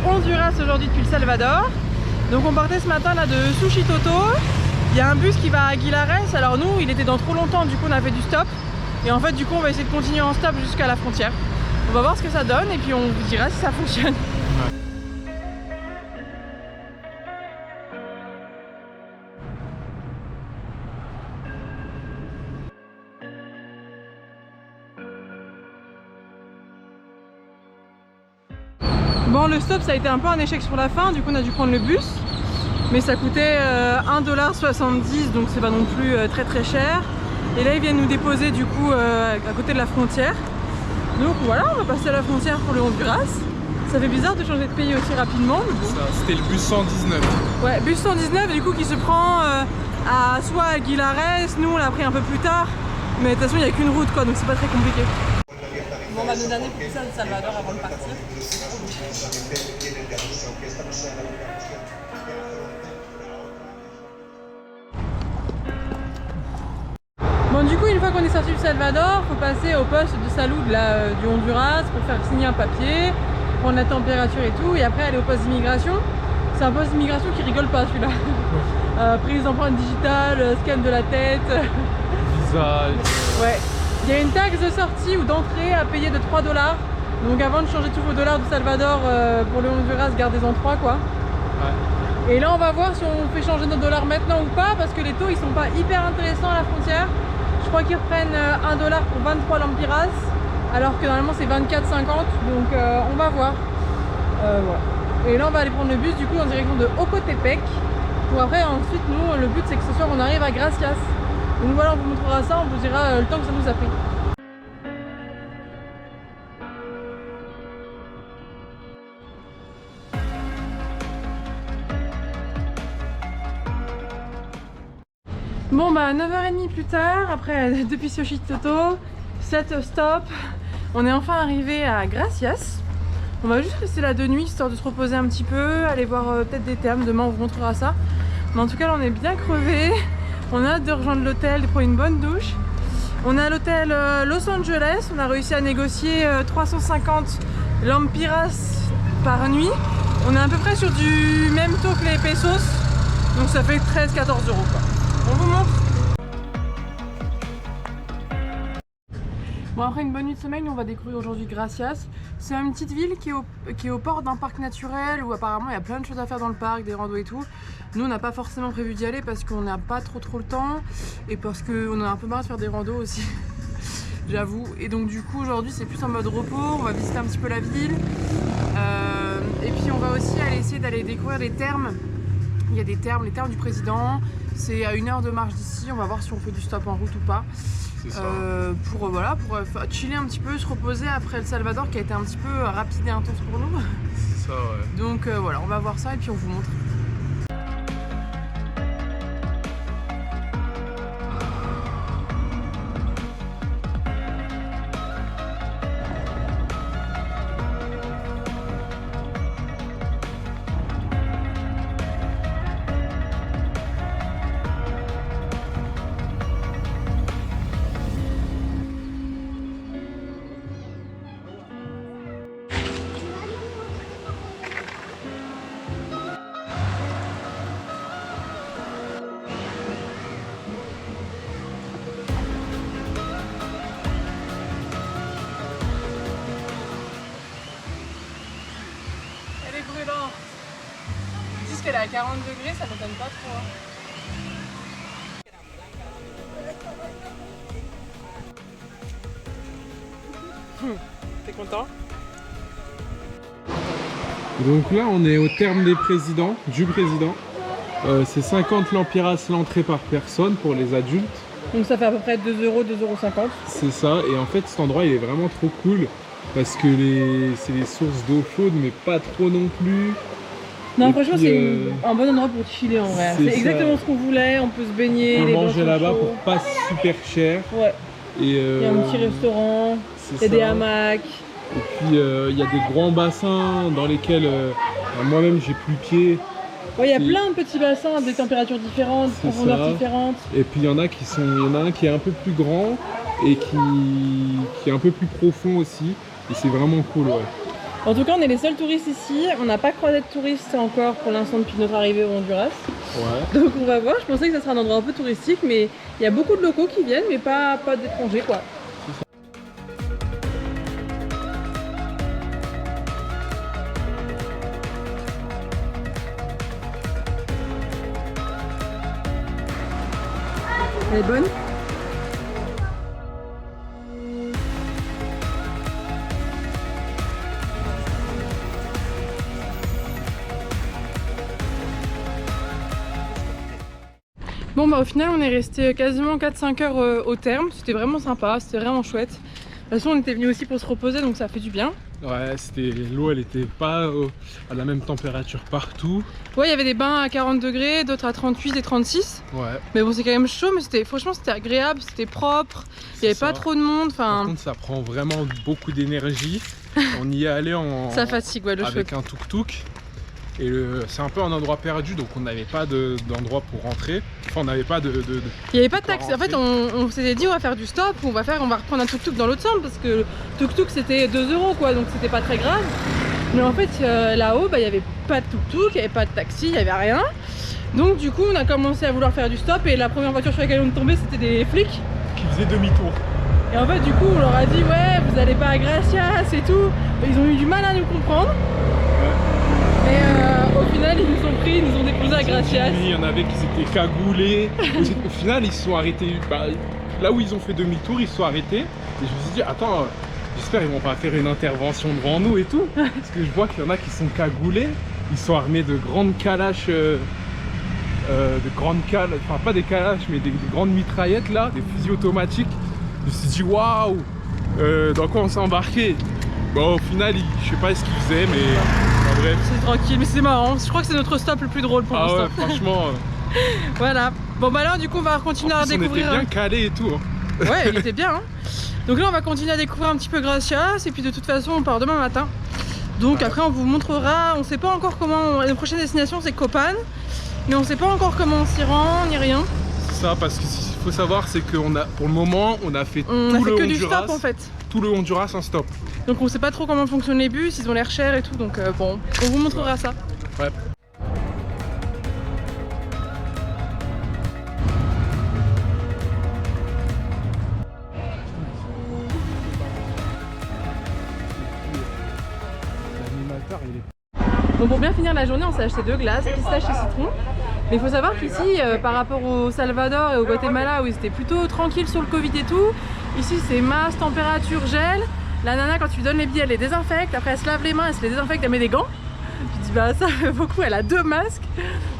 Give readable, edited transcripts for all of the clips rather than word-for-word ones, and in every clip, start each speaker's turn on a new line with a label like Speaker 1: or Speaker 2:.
Speaker 1: Honduras aujourd'hui depuis le Salvador. Donc on partait ce matin là de Sushi Toto. Il y a un bus qui va à Aguilares. Alors nous, il était dans trop longtemps, du coup on a fait du stop. Et en fait du coup on va essayer de continuer en stop jusqu'à la frontière. On va voir ce que ça donne et puis on vous dira si ça fonctionne. Bon, le stop ça a été un peu un échec sur la fin, du coup on a dû prendre le bus. Mais ça coûtait 1,70 $, donc c'est pas non plus très cher. Et là ils viennent nous déposer du coup à côté de la frontière. Donc voilà, on va passer à la frontière pour le Honduras. Ça fait bizarre de changer de pays aussi rapidement.
Speaker 2: C'était le bus 119.
Speaker 1: Ouais, bus 119 du coup qui se prend à soit à Aguilares, nous on l'a pris un peu plus tard. Mais de toute façon il n'y a qu'une route quoi, donc c'est pas très compliqué. Bon, on va nous donner pour ça de Salvador avant de partir. Bon, du coup une fois qu'on est sorti du Salvador, faut passer au poste de salut du Honduras pour faire signer un papier, prendre la température et tout, et après aller au poste d'immigration. C'est un poste d'immigration qui rigole pas celui-là. Prise d'empreinte digitale, scan de la tête.
Speaker 2: Visage.
Speaker 1: Ouais. Il y a une taxe de sortie ou d'entrée à payer de 3 $. Donc avant de changer tous vos dollars du Salvador pour le Honduras, gardez-en 3 quoi. Ouais. Et là on va voir si on fait changer nos dollars maintenant ou pas, parce que les taux ils sont pas hyper intéressants à la frontière. Je crois qu'ils reprennent 1 $ pour 23 lempiras, alors que normalement c'est 24,50 $, donc on va voir. Voilà. Et là on va aller prendre le bus du coup en direction de Ocotepec. Pour après ensuite nous le but c'est que ce soir on arrive à Gracias. Donc voilà, on vous montrera ça, on vous dira le temps que ça nous a pris. Bon bah 9h30 plus tard, après depuis Sushi Toto, 7 stops, on est enfin arrivé à Gracias. On va juste rester là de nuit histoire de se reposer un petit peu, aller voir peut-être des thermes, demain on vous montrera ça. Mais en tout cas là on est bien crevé. On a hâte de rejoindre l'hôtel, de prendre une bonne douche. On est à l'hôtel Los Angeles, on a réussi à négocier 350 lempiras par nuit. On est à peu près sur du même taux que les pesos, donc ça fait 13-14 € quoi. On vous montre. Bon, après une bonne nuit de sommeil, on va découvrir aujourd'hui Gracias. C'est une petite ville qui est au port d'un parc naturel où apparemment il y a plein de choses à faire dans le parc, des randos et tout. Nous on n'a pas forcément prévu d'y aller parce qu'on n'a pas trop le temps et parce qu'on a un peu marre de faire des randos aussi, j'avoue. Et donc du coup aujourd'hui c'est plus en mode repos, on va visiter un petit peu la ville. Et puis on va aussi aller essayer d'aller découvrir les thermes. Il y a des thermes, les thermes du président. C'est à 1 heure de marche d'ici, on va voir si on fait du stop en route ou pas. Pour chiller un petit peu, se reposer après le Salvador qui a été un petit peu rapide et intense pour nous.
Speaker 2: C'est ça, ouais.
Speaker 1: Donc voilà, on va voir ça et puis on vous montre. Ils disent qu'elle est à 40 degrés, ça m'étonne pas trop. T'es content?
Speaker 2: Donc là on est au terme du président. C'est 50 lempiras l'entrée par personne pour les adultes.
Speaker 1: Donc ça fait à peu près 2 €, 2,50 €.
Speaker 2: C'est ça, et en fait cet endroit il est vraiment trop cool parce que c'est des sources d'eau chaude mais pas trop non plus.
Speaker 1: Non, et franchement c'est un bon endroit pour chiller en vrai. C'est exactement ce qu'on voulait, on peut se baigner.
Speaker 2: On peut manger là-bas pour pas super cher.
Speaker 1: Ouais. Il y a un petit restaurant, il y a des hamacs.
Speaker 2: Et puis il y a des grands bassins dans lesquels moi-même j'ai plus pied.
Speaker 1: Ouais, il y a plein de petits bassins à des températures différentes, profondeurs différentes.
Speaker 2: Et puis il y en a un qui est un peu plus grand et qui est un peu plus profond aussi. Et c'est vraiment cool, ouais.
Speaker 1: En tout cas, on est les seuls touristes ici. On n'a pas croisé de touristes encore pour l'instant depuis notre arrivée au Honduras.
Speaker 2: Ouais.
Speaker 1: Donc on va voir. Je pensais que ça serait un endroit un peu touristique, mais il y a beaucoup de locaux qui viennent, mais pas d'étrangers quoi. Elle est bonne? Bon bah au final on est resté quasiment 4-5 heures au terme, c'était vraiment sympa, c'était vraiment chouette. De toute façon on était venu aussi pour se reposer donc ça fait du bien.
Speaker 2: Ouais, l'eau elle était pas à la même température partout.
Speaker 1: Ouais, il y avait des bains à 40 degrés, d'autres à 38 et 36.
Speaker 2: Ouais.
Speaker 1: Mais bon c'est quand même chaud, mais franchement c'était agréable, c'était propre, il n'y avait pas trop de monde.
Speaker 2: Par contre ça prend vraiment beaucoup d'énergie. On y est allé
Speaker 1: ça fatigue, ouais,
Speaker 2: avec un tuk-tuk. Et c'est un peu un endroit perdu, donc on n'avait pas d'endroit pour rentrer. Enfin, on n'avait pas de.
Speaker 1: Il n'y avait pas de taxi. En fait, on s'était dit on va faire du stop, on va reprendre un tuk-tuk dans l'autre sens parce que le tuk-tuk c'était 2 € quoi, donc c'était pas très grave. Mais en fait, là-haut, bah, il n'y avait pas de tuk-tuk, il n'y avait pas de taxi, il n'y avait rien. Donc du coup, on a commencé à vouloir faire du stop et la première voiture sur laquelle on est tombé, c'était des flics
Speaker 2: qui faisaient demi-tour.
Speaker 1: Et en fait, du coup, on leur a dit ouais, vous allez pas à Gracias et tout. Ils ont eu du mal à nous comprendre. Et au final, ils nous ont pris, ils nous ont déposé à Gracias.
Speaker 2: Il y en avait qui s'étaient cagoulés. Au final, ils se sont arrêtés. Bah, là où ils ont fait demi-tour, ils se sont arrêtés. Et je me suis dit, attends, j'espère qu'ils vont pas faire une intervention devant nous et tout. Parce que je vois qu'il y en a qui sont cagoulés. Ils sont armés de grandes calaches. Enfin pas des calaches, mais des grandes mitraillettes là, des fusils automatiques. Je me suis dit, waouh, dans quoi on s'est embarqué? Bon, au final, je sais pas ce qu'ils faisaient, mais. Bref.
Speaker 1: C'est tranquille, mais c'est marrant. Je crois que c'est notre stop le plus drôle pour l'instant.
Speaker 2: Ah ouais, franchement.
Speaker 1: Voilà. Bon bah là, du coup, on va continuer à découvrir.
Speaker 2: On était bien calé et tout. Hein.
Speaker 1: Ouais, il était bien. Hein. Donc là, on va continuer à découvrir un petit peu Gracias. Et puis de toute façon, on part demain matin. Donc après, on vous montrera. On sait pas encore comment. La prochaine destination, c'est Copan. Mais on sait pas encore comment on s'y rend, ni rien.
Speaker 2: C'est ça, parce que ce qu'il faut savoir, c'est qu'on a, pour le moment, on a fait
Speaker 1: du stop en fait.
Speaker 2: Tout le Honduras en stop.
Speaker 1: Donc on sait pas trop comment fonctionnent les bus, ils ont l'air chers et tout, donc bon, on vous montrera ça.
Speaker 2: Ouais.
Speaker 1: Bon, pour bien finir la journée, on s'est acheté 2 glaces, pistache et citron. Mais il faut savoir qu'ici, par rapport au Salvador et au Guatemala où ils étaient plutôt tranquilles sur le Covid et tout, ici c'est masse, température, gel. La nana, quand tu lui donnes les billets, elle les désinfecte. Après, elle se lave les mains, elle se les désinfecte, elle met des gants. Je dis bah ça beaucoup, elle a 2 masques.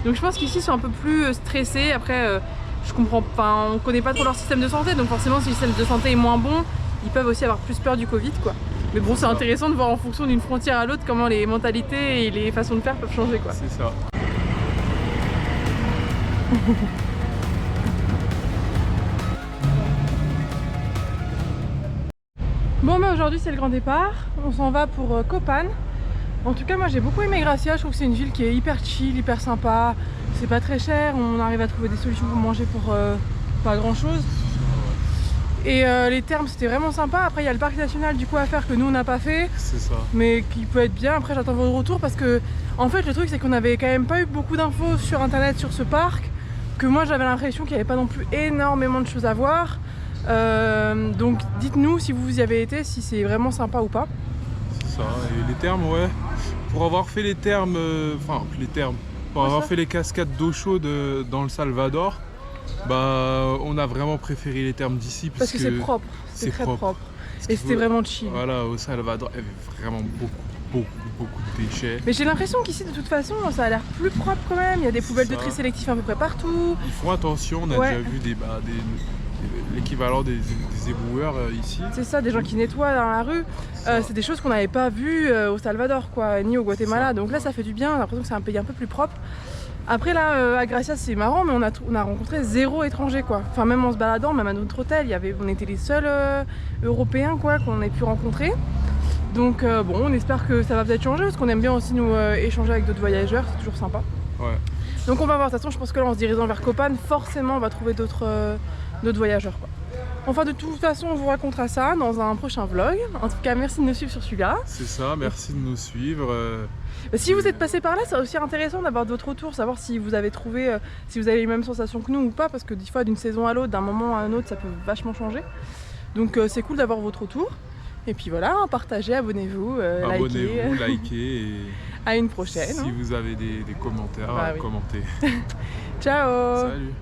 Speaker 1: Donc je pense qu'ici ils sont un peu plus stressés. Après, je comprends, enfin, on connaît pas trop leur système de santé, donc forcément si le système de santé est moins bon, ils peuvent aussi avoir plus peur du Covid quoi. Mais bon, c'est intéressant de voir en fonction d'une frontière à l'autre comment les mentalités et les façons de faire peuvent changer quoi.
Speaker 2: C'est ça.
Speaker 1: Bon bah aujourd'hui c'est le grand départ, on s'en va pour Copan. En tout cas moi j'ai beaucoup aimé Gracias, je trouve que c'est une ville qui est hyper chill, hyper sympa. C'est pas très cher, on arrive à trouver des solutions pour manger pour pas grand chose. Et les thermes c'était vraiment sympa. Après il y a le parc national du coup à faire que nous on n'a pas fait.
Speaker 2: C'est ça. Mais
Speaker 1: qui peut être bien. Après j'attends votre retour parce que en fait le truc c'est qu'on avait quand même pas eu beaucoup d'infos sur internet sur ce parc. Que moi j'avais l'impression qu'il n'y avait pas non plus énormément de choses à voir. Donc dites-nous si vous y avez été, si c'est vraiment sympa ou pas.
Speaker 2: C'est ça, et les thermes ouais. Pour avoir fait les thermes, pour avoir fait les cascades d'eau chaude dans le Salvador, bah on a vraiment préféré les thermes d'ici
Speaker 1: parce que c'est propre, c'est très propre. Et c'était vraiment chill.
Speaker 2: Voilà, au Salvador, il y avait vraiment beaucoup de déchets.
Speaker 1: Mais j'ai l'impression qu'ici de toute façon ça a l'air plus propre quand même, il y a des poubelles de tri sélectif à peu près partout.
Speaker 2: Ils font attention, on a déjà vu l'équivalent des éboueurs ici.
Speaker 1: C'est ça, des gens qui nettoient dans la rue. C'est des choses qu'on n'avait pas vues au Salvador quoi, ni au Guatemala. Donc là ça fait du bien, on a l'impression que c'est un pays un peu plus propre. Après là à Gracias c'est marrant, mais on a rencontré 0 étranger quoi. Enfin même en se baladant, même à notre hôtel, on était les seuls Européens quoi qu'on ait pu rencontrer. Donc bon, on espère que ça va peut-être changer parce qu'on aime bien aussi nous échanger avec d'autres voyageurs, c'est toujours sympa.
Speaker 2: Ouais.
Speaker 1: Donc on va voir, de toute façon je pense que là en se dirigeant vers Copan, forcément on va trouver d'autres voyageurs quoi. Enfin, de toute façon, on vous racontera ça dans un prochain vlog. En tout cas, merci de nous suivre sur celui-là.
Speaker 2: C'est ça, merci de nous suivre.
Speaker 1: Si vous êtes passé par là, c'est aussi intéressant d'avoir votre retour, savoir si vous avez trouvé, si vous avez les mêmes sensations que nous ou pas, parce que des fois, d'une saison à l'autre, d'un moment à un autre, ça peut vachement changer. Donc, c'est cool d'avoir votre retour. Et puis voilà, partagez, abonnez-vous,
Speaker 2: Abonnez-vous, likez et
Speaker 1: à une prochaine.
Speaker 2: si vous avez des commentaires,
Speaker 1: Bah oui.
Speaker 2: commentez.
Speaker 1: Ciao.
Speaker 2: Salut.